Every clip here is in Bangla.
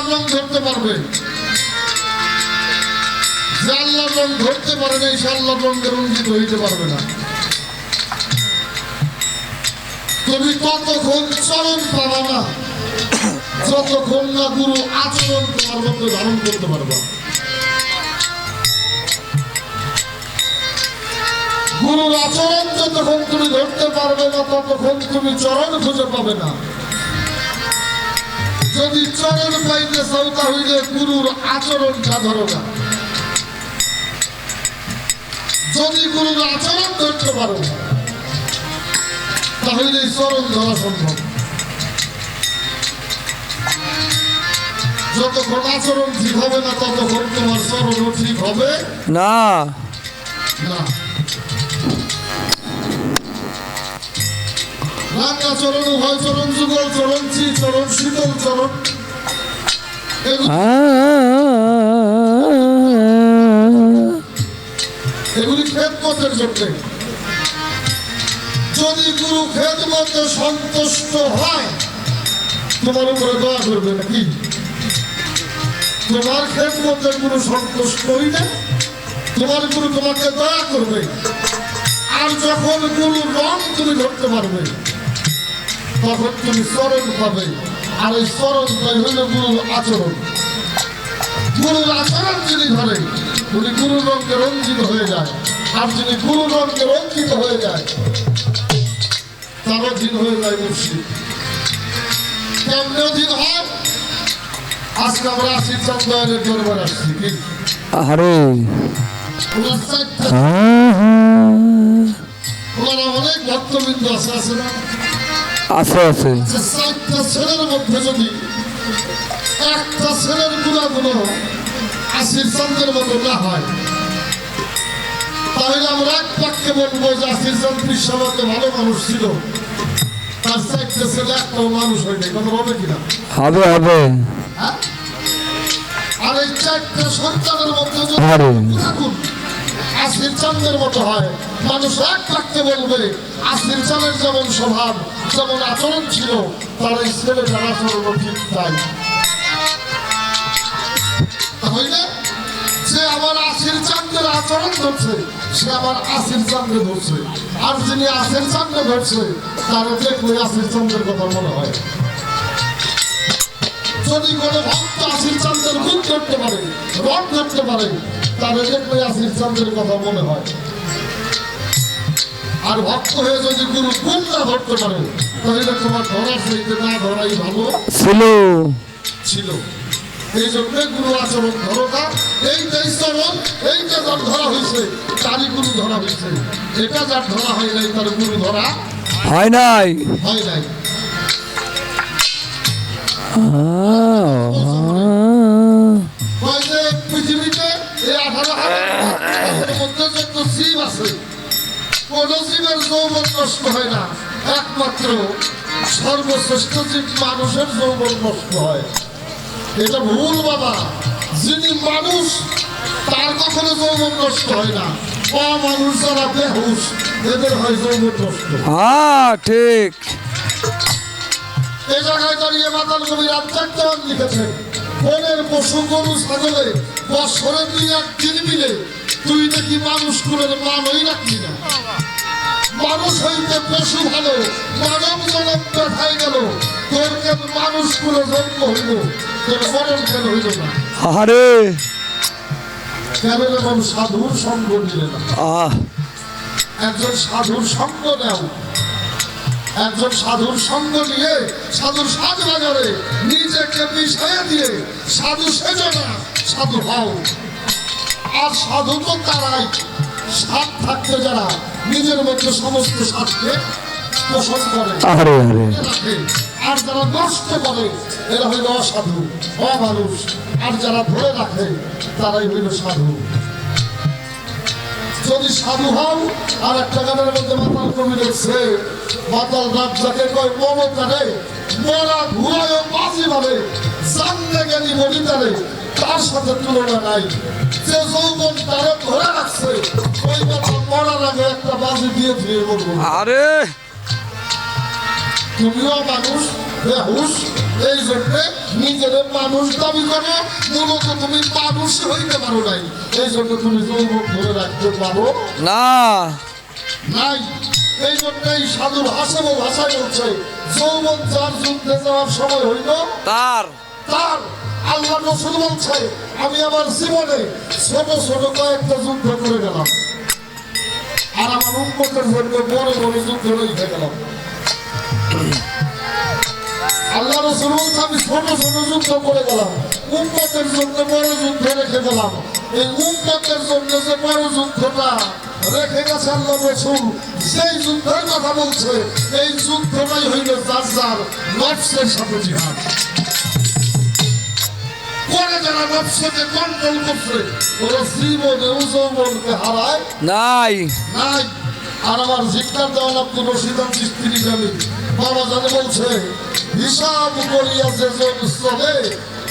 আল্লাহর রং ধরতে পারবে, যে আল্লাহর রং ধরতে পারে না সে আল্লাহর রঙে রঞ্জিত হইতে পারবে না। তুমি ততক্ষণ চরণ পাবা না যতক্ষণ না গুরু আচরণ তোমার মধ্যে ধারণ করতে পারবা। গুরুর আচরণ যতক্ষণ তুমি ধরতে পারবে না ততক্ষণ তুমি চরণ খুঁজে পাবে না। যদি চরণ পাইতে চাও তাহলে গুরুর আচরণটা ধরো না। যদি গুরুর আচরণ ধরতে পারো তাহলে চরণ ধরা সম্ভব। যতক্ষণ আচরণ ঠিক হবে না ততক্ষণ তোমার চরণও ঠিক হবে না। রাঙ্গা চরণ, উভয় চরণ, যুগল চরণ, শ্রী চরণ, শীতল চরণ, এগুলি খেদমতের জন্য। যদি গুরু খেদমতে সন্তুষ্ট হয় তোমার উপরে দয়া করবে নাকি? তোমার খেদমতে গুরু সন্তুষ্ট হইলে তোমার গুরু তোমাকে দয়া করবে। আর যখন গুরু রং তুমি ধরতে পারবে তখন তুমি চরণ পাবে। আর এই চরণটাই হইল গুরুর আচরণ। গুরুর আচরণ যিনি ধরে উনি গুরুর রঙে রঞ্জিত হয়ে যায়। আর যিনি গুরুর রঙে রঞ্জিত হয়ে যায় তার অধীন হয়ে যায় মুর্শিদ। কেমনে অধীন হয়? আজকে আমরা আশির চন্দ্রের দরবার আসছি কি? আরে ওনারা অনেক ভক্তবৃন্দ আছে, আছে না? আছে আছে। চারটা ছেলের মধ্যে যদি একটা ছেলের গুণাগুণ আশির চন্দ্রের মতো না হয় তাহলে আমরা এক বাক্যে বলবো যে আশির চন্দ্র সবাইকে ভালো মানুষ ছিল, তার চারটা ছেলে একটাও মানুষ হয়নি। কথা হবে কিনা? হবে হবে। আর এই চারটা সন্তানের মধ্যে যদি গুণাগুণ আশির চন্দ্রের মতো হয় মানুষ এক বাক্যে বলবে আশির চন্দ্রের যেমন স্বভাব যেমন আচরণ ছিল তার এই ছেলেটার আচরণও ঠিক তাই। তাহলে যে আমার আশির চন্দ্রের আচরণ ধরছে সে আমার আশির চন্দ্রে ধরছে। আর যিনি আশির চন্দ্রে ধরছে তার দেখলে আশির চন্দ্রের কথা মনে হয়। যদি কোনো ভক্ত আশির চন্দ্রের গুণ ধরতে পারে, রং ধরতে পারে, তার দেখলে আশির চন্দ্রের কথা মনে হয়। আর ভক্ত হয়ে যদি গুরু গুণ না ধরতে পারে তাহলে তোমার ধরার চাইতে না ধরাই ভালো ছিল। এই জন্য গুরু আচরণ ধরোটা এইটাই চরণ, এইটা যার ধরা হয়েছে তারই গুরু ধরা হয়েছে। এটা যার ধরা হয় নাই তার গুরু ধরা হয় নাই। হয় নাই। পৃথিবীতে এই 18,000 মধ্যে যত জীব আছে কোন জীবের যৌবন নষ্ট হয় না, একমাত্র সর্বশ্রেষ্ঠ জীব মানুষের যৌবন নষ্ট হয়। এটা ভুল বাবা। যিনি মানুষ তার কখনো যৌবন নষ্ট হয় না। অমানুষ যারা বেহুশ এদের হয় যৌবন নষ্ট। হ্যাঁ ঠিক। এই জায়গায় দাঁড়িয়ে মাতাল কবির আধ্যাত্মিক লিখেছেন বনের পশু গরু ছাগলে বছরে 2-1 দিন মিলে তুই দেখি মানুষ কুলের মানই রাখলি না। মানুষ হইতে পশু ভালো, মানব জনম দেখাই গেল, তোর কেন মানুষ কুলে জন্ম হইল, তোর মরণ কেন হইল না? আরে কেন যেমন সাধুর সঙ্গ নিলে না? একজন সাধুর সঙ্গ নেও। একজন সাধুর সঙ্গ নিয়ে সাধুর সাজ বাজারে নিজেকে মিশিয়ে দিয়ে সাধু সেজো না, সাধু হও। আর সাধু তো তারাই সাধ থাকতে যারা নিজের মধ্যে সমস্ত সাধকে পোষণ করে রাখে। আর যারা নষ্ট করে এরা হইল অসাধু, অমানুষ। আর যারা ধরে রাখে তারাই হইল সাধু। যদি সাধু হও, আর একটা গানের মধ্যে মাতাল কবি দেখছে মাতাল রাজ্জাকে কয় মমতারে মরা ঘুরায় বাজি মারে জানতে গেলি মনিতারে তার সাথে তুলনা নাই। যে যৌবন তারে ধরে রাখছে ওই মাতাল মরার আগে একটা বাজি দিয়ে বলবো। আরে তুমিও মানুষ বেহুশ, এই জন্য নিজের মানুষ দাবি করো, মূলত তুমি মানুষ হইতে পারো নাই। এই জন্য তুমি যৌবন ধরে রাখতে পারো না নাই। এই জন্যই সাধু ভাষায় বলছে, যৌবন যার যুদ্ধে যাওয়ার সময় হইল তার তার। আল্লাহ রসুল বলছে, আমি আমার জীবনে ছোট ছোট কয়েকটা যুদ্ধ করে গেলাম, আর আমার উন্মতের জন্য বড় বড় যুদ্ধ রেখে গেলাম। আল্লাহ রসুল বলছে, আমি ছোট ছোট যুদ্ধ করে গেলাম, উন্মতের জন্য বড় যুদ্ধ রেখে গেলাম। এই উন্মতের জন্য যে বড় যুদ্ধটা রেখে গেছে আল্লাহ রসুল, সেই যুদ্ধের কথা বলছে, এই যুদ্ধটাই হইল যার যার নফসের সাথে জিহাদ করে। যারা নফসকে কন্ট্রোল করছে, ওরা জীবনে যৌবনকে হারায় নাই নাই। আর আমার জিজ্ঞার দেওয়ান আব্দুল রশিদান চিস্তিনি জানি বাবা জানে বলছে, হিসাব করিয়া যে জন চলে,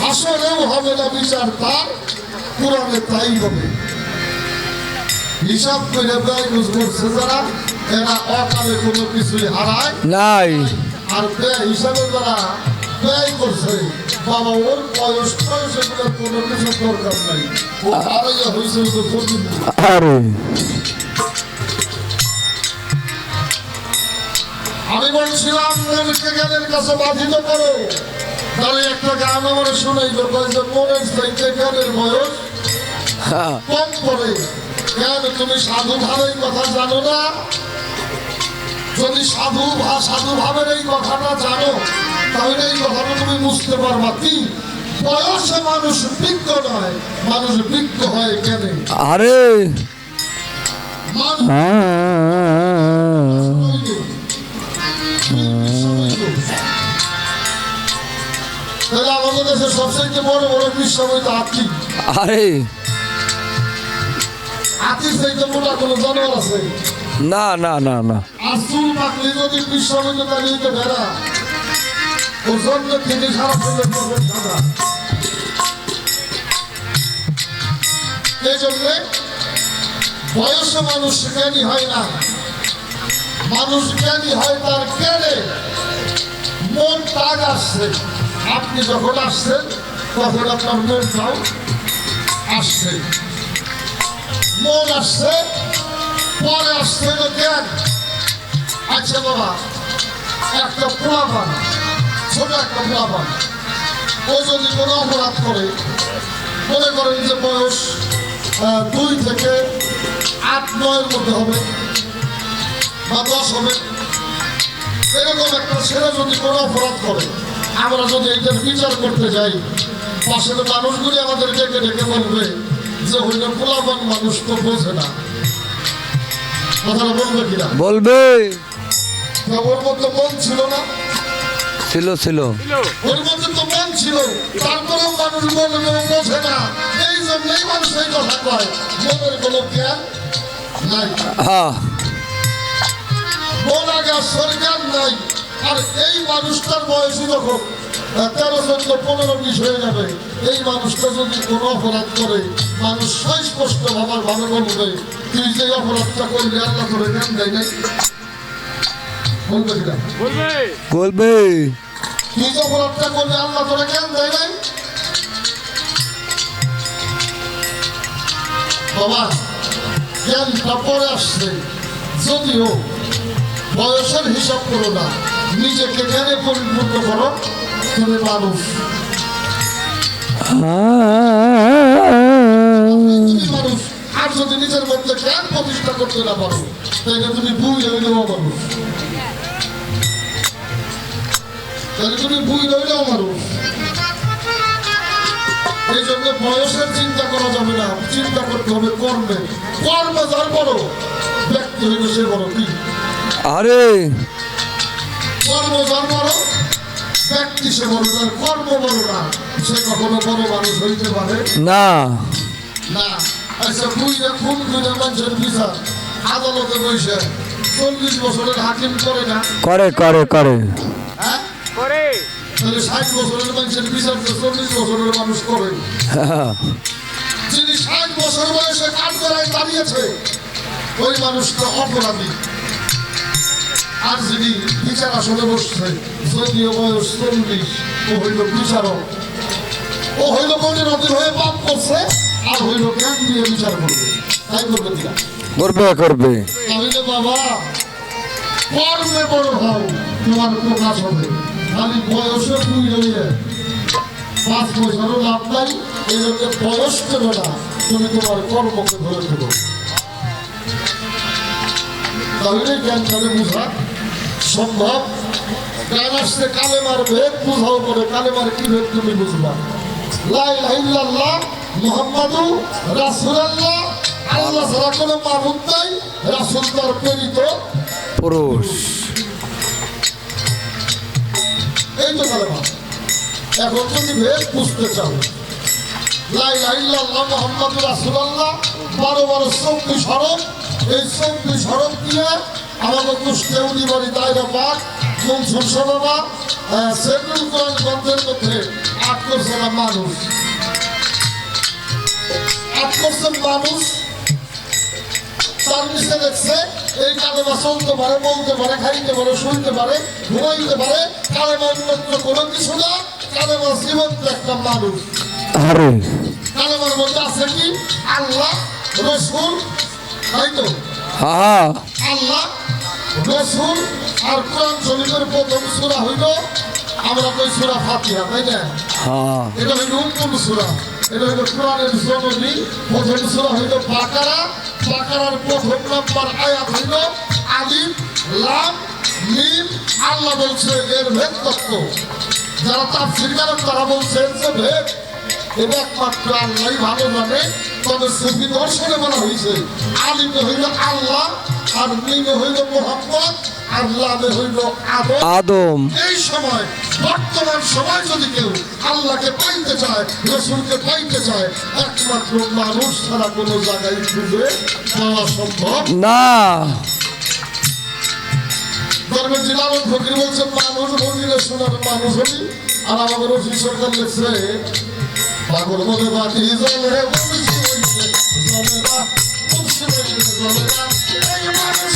হাসরেও হবে না বিচার তার, কোরআনে তাই হবে। হিসাব করে ব্যয় করছে যারা, এরা অকালে কোনো কিছুই হারায় নাই আর ব্যয় হিসাবে যারা ব্যয় করছে, বাবা ওর বয়স এগুলোর কোনো কিছু দরকার নাই, ও হারাইয়া হয়েছে তো প্রতিদিন। আরে আমি বলছিলাম মনকে জ্ঞানের কাছে বাধিত করো। তাহলে একটা গান আমার শোনাইল, যে মনের চাইতে জ্ঞানের বয়স হ্যাঁ, কম করে। কেন তুমি সাধু ভাবের কথা জানো না? যদি সাধু ভাবের এই কথাটা জানো, তাহলে এই কথাটা তুমি বুঝতে পারবা কি বয়সে মানুষ বিজ্ঞ নয়, মানুষ বিজ্ঞ হয় কেন? আরে মানুষ তাহলে আমাদের দেশে সবচেয়ে বড় বড় বিশ্ববিদ্যালয় তো হাতি। আরে হাতির চাইতে মোটা কোনো জানোয়ার আছে? না না না না আর চুল পাকলে যদি বিশ্ববিদ্যালয় হইতে ভেড়া, ওর জন্য থেকে সারা সাদা। এই জন্যে বয়সে মানুষ জ্ঞানী হয় না, মানুষ জ্ঞানী হয় তার জ্ঞানে। মন তাগ আসছে, আপনি যখন আসছেন তখন আপনার মনটাও আসছে, মন আসছে, পরে আসছে হলো জ্ঞান। আচ্ছা বাবা, একটা পোলাপান, ছোট একটা পোলাপান, ও যদি কোনো অপরাধ করে, মনে করেন যে বয়স 2 থেকে 8-9 মধ্যে হবে বা 10 হবে, এরকম একটা ছেলে যদি কোনো অপরাধ করে, আমরা যদি এটার বিচার করতে যাই, পাশের মানুষগুলি আমাদের ডেকে ডেকে বলবে যে হইলে পোলাপান মানুষ তো বোঝে না। কথাটা বলবে কিনা? বলবে। ওর মধ্যে মন ছিল না? ছিল ছিল ওর মধ্যে তো মন ছিল, তারপরেও মানুষ বলবে ও বোঝে না। এই জন্যই মানুষ এই কথা কয়, মনের কোনো জ্ঞান নাই, হ্যাঁ মন আগে আসর জ্ঞান নাই। আর এই মানুষটার বয়সী যখন 13, 14, 15, 20 হয়ে যাবে, এই মানুষটা যদি কোনো অপরাধ করে, মানুষ স্পষ্ট ভাবে বলবে, তুই যে অপরাধটা করলি আল্লাহ করে জ্ঞান দেয় নাই। বলবে কিনা? বলবে। তুই যে অপরাধটা করলি আল্লাহ করে জ্ঞান দেয় নাই। বাবা, জ্ঞানটা পরে আসছে, যদিও বয়সের হিসাব করো না, নিজেকে জ্ঞানে পরিপূর্ণ করো, তুমি মানুষ। তুমি মানুষ। আর যদি নিজের মধ্যে জ্ঞান প্রতিষ্ঠা করতে না পারো, তাহলে তুমি ভুল হইলেও মানুষ, তাহলে তুমি ভুল হইলেও মানুষ। এই জন্য বয়সের চিন্তা করা যাবে না, চিন্তা করতে হবে কর্মে। কর্মে যার বড় ব্যক্তি হইলে সে বড় কি? আরে কর্ম যার বড় ব্যক্তি সে বড়, যার কর্ম বড় না সে কখনো বড় মানুষ হইতে পারে না না। আচ্ছা, বুঝলে খুন খুঁজে মানুষের বিচার আদালতে বসে 40 বছরের হাকিম করে না? করে করে করে হ্যাঁ করে। তাহলে 60 বছরের মানুষের বিচার তো 40 বছরের মানুষ করে। হ্যাঁ, যিনি 60 বছর বয়সে কাঠগড়ায় দাঁড়িয়েছে, ওই মানুষটা অপরাধী। আর যিনি বিচার আসনে বসছে যদিও বয়স 40, ও হইল বিচারক, ও হইল মনের অধীন হয়ে পাপ করছে, আর হইল জ্ঞান দিয়ে বিচার করবে। তাই করবে কিনা? করবে করবে। তাহলে বাবা কর্মে বড় হও, তোমার প্রকাশ হবে। খালি বয়সে তুই রইলে 5 পয়সারও লাভ নাই। এই জন্য বয়স দেবে না, তুমি তোমার কর্মকে ধরে দেবো। তাহলে জ্ঞান কালে বুঝা সম্ভব। জ্ঞান আসছে কালেমার ভেদ বুঝাও করে, কালেমার কি ভেদ তুমি বুঝবা। লা ইলাহা ইল্লাল্লাহ মুহাম্মাদু রাসূলুল্লাহ, আল্লাহ ছাড়া কোনো মাবুদ নাই, রাসূল তার প্রেরিত পুরুষ। এই তো কালেমা। এখন তুমি ভেদ বুঝতে চাও, লা ইলাহা ইল্লাল্লাহ মুহাম্মাদু রাসূলুল্লাহ 12 24 হরফ। এই 24 হরফ দিয়ে আমাদের কুষ্টেউনি বাড়ি দায়রা পাক মনসুর সভা সেন্ট্রাল কোরআন গ্রন্থের মধ্যে 8 করছে মানুষ, 8 করছে মানুষ। তার নিচে দেখছে এই কালেমা চলতে পারে, বলতে পারে, খাইতে পারে, শুনতে পারে, ঘুমাইতে পারে। কালেমা অন্যত্র কোনো কিছু না, কালেমা জীবন্ত একটা মানুষ। আরে কালেমার মধ্যে আছে কি? আল্লাহ, রসুল, তাই তো? হ্যাঁ আল্লাহ, রসুল আর কোরআন শরীফের প্রথম সূরা হইল, আমরা কই সূরা ফাতিহা, তাই না? হ্যাঁ এটা হইল উম্মুল সূরা, এটা হইল কোরআনের জননী। প্রথম সূরা হইল বাকারা, বাকারার প্রথম নাম্বার আয়াত হইল আলিফ লাম মিম। আল্লাহ বলছে এর ভেদ তত্ত্ব। যারা তাফসীর করেন তারা বলছেন যে ভেদ এটা একমাত্র আল্লাহই ভালো জানে। তবে সুফি দর্শনে বলা হয়েছে আলিফে হইল আল্লাহ, আর মিমে হইল মুহাম্মদ, আর লামে হইল আদম। আদম। এই সময় বর্তমান সময় যদি কেউ আল্লাহকে পাইতে চায়, রসুলকে পাইতে চায়, একমাত্র মানুষ ছাড়া কোনো জায়গায় খুঁজে পাওয়া সম্ভব না। ধর্মের জিলালন ফকির বলছে মানুষ বলিলে শোনার মানুষ হলি। আর আমাদের রফি সরকার লেখছে পাগল বলে বাটি জলে বলছি জলে বা বলছি জলে বা এই মানুষ